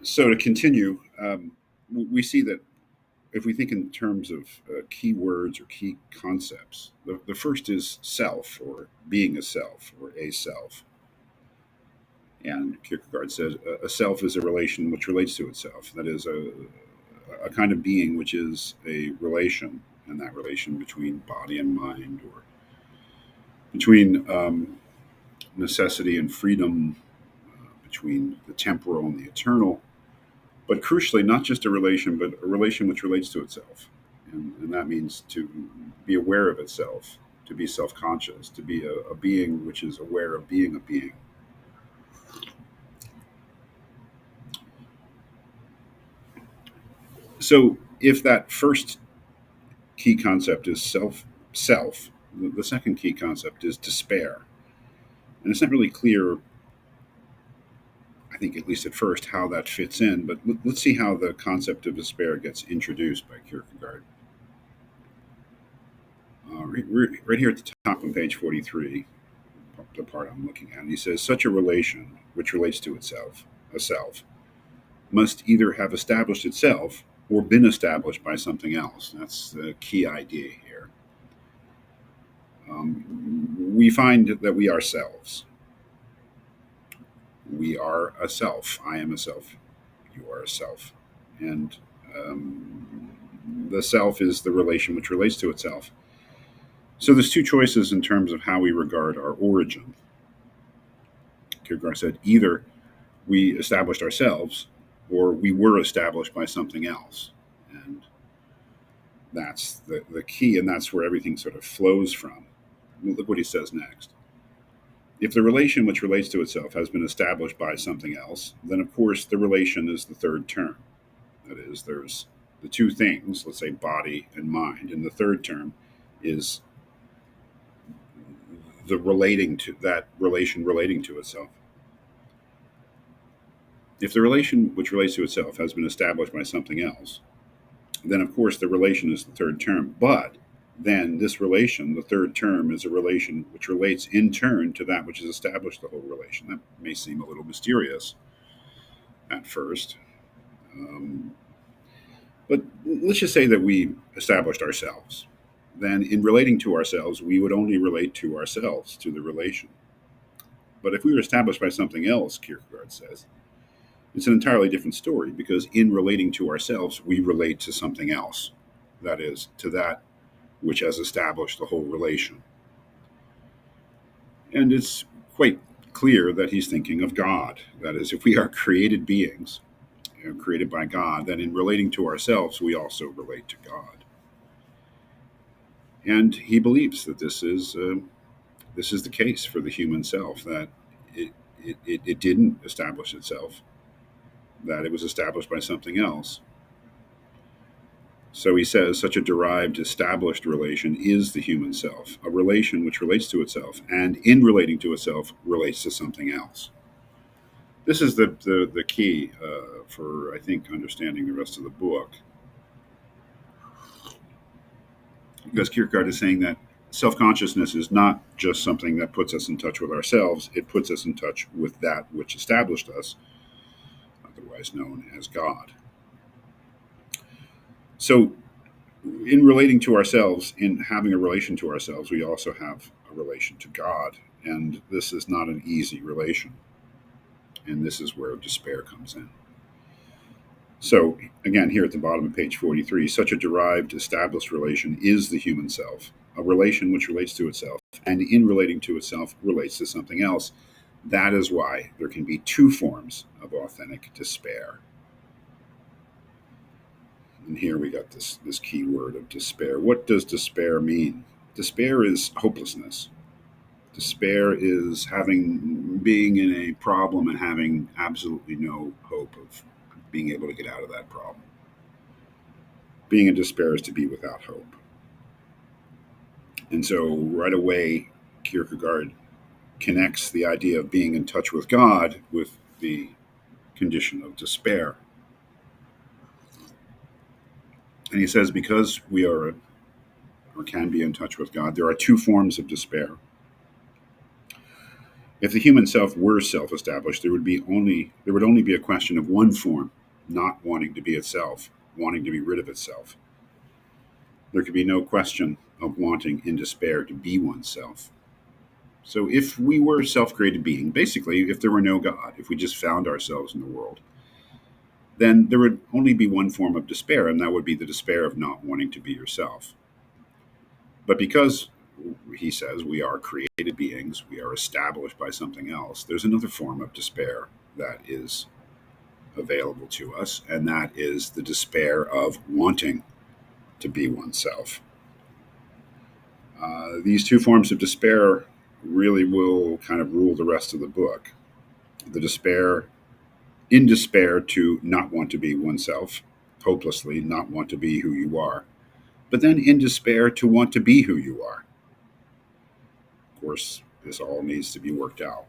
So to continue, we see that if we think in terms of key words or key concepts, the first is self or being a self or a self. And Kierkegaard says a self is a relation which relates to itself. That is a kind of being which is a relation, and that relation between body and mind, or between necessity and freedom, between the temporal and the eternal, but crucially, not just a relation, but a relation which relates to itself. And that means to be aware of itself, to be self conscious, to be a being which is aware of being a being. So, if that first key concept is self, the second key concept is despair. And it's not really clear, I think, at least at first, how that fits in, but let's see how the concept of despair gets introduced by Kierkegaard. Right here at the top on page 43, the part I'm looking at, he says, such a relation, which relates to itself, a self, must either have established itself or been established by something else. That's the key idea here. We find that we are selves. We are a self. I am a self. You are a self. And the self is the relation which relates to itself. So there's two choices in terms of how we regard our origin. Kierkegaard said either we established ourselves or we were established by something else. And that's the key, and that's where everything sort of flows from. Look what he says next. If the relation which relates to itself has been established by something else, then of course the relation is the third term. That is, there's the two things, let's say body and mind, and the third term is the relating to that relation relating to itself. If the relation which relates to itself has been established by something else, then of course the relation is the third term. But then this relation, the third term, is a relation which relates in turn to that which has established the whole relation. That may seem a little mysterious at first. But let's just say that we established ourselves. Then, in relating to ourselves, we would only relate to ourselves, to the relation. But if we were established by something else, Kierkegaard says, it's an entirely different story because in relating to ourselves, we relate to something else. That is, to that which has established the whole relation. And it's quite clear that he's thinking of God. That is, if we are created beings, created by God, then in relating to ourselves, we also relate to God. And he believes that this is the case for the human self, that it didn't establish itself, that it was established by something else. So he says such a derived, established relation is the human self, a relation which relates to itself, and in relating to itself, relates to something else. This is the key for, I think, understanding the rest of the book. Because Kierkegaard is saying that self consciousness is not just something that puts us in touch with ourselves, it puts us in touch with that which established us, otherwise known as God. So, in relating to ourselves, in having a relation to ourselves, we also have a relation to God. And this is not an easy relation. And this is where despair comes in. So, again, here at the bottom of page 43, such a derived, established relation is the human self, a relation which relates to itself, and in relating to itself, relates to something else. That is why there can be two forms of authentic despair. And here we got this key word of despair. What does despair mean? Despair is hopelessness. Despair is being in a problem and having absolutely no hope of being able to get out of that problem. Being in despair is to be without hope. And so right away, Kierkegaard connects the idea of being in touch with God with the condition of despair. And he says because we are or can be in touch with God, there are two forms of despair. If the human self were self-established, there would only be a question of one form, not wanting to be itself, wanting to be rid of itself. There could be no question of wanting in despair to be oneself. So if we were a self-created being, basically, if there were no God, if we just found ourselves in the world, then there would only be one form of despair, and that would be the despair of not wanting to be yourself. But because he says we are created beings, we are established by something else, there's another form of despair that is available to us, and that is the despair of wanting to be oneself. These two forms of despair really will kind of rule the rest of the book. The despair, in despair to not want to be oneself, hopelessly not want to be who you are, but then in despair to want to be who you are. Of course, this all needs to be worked out.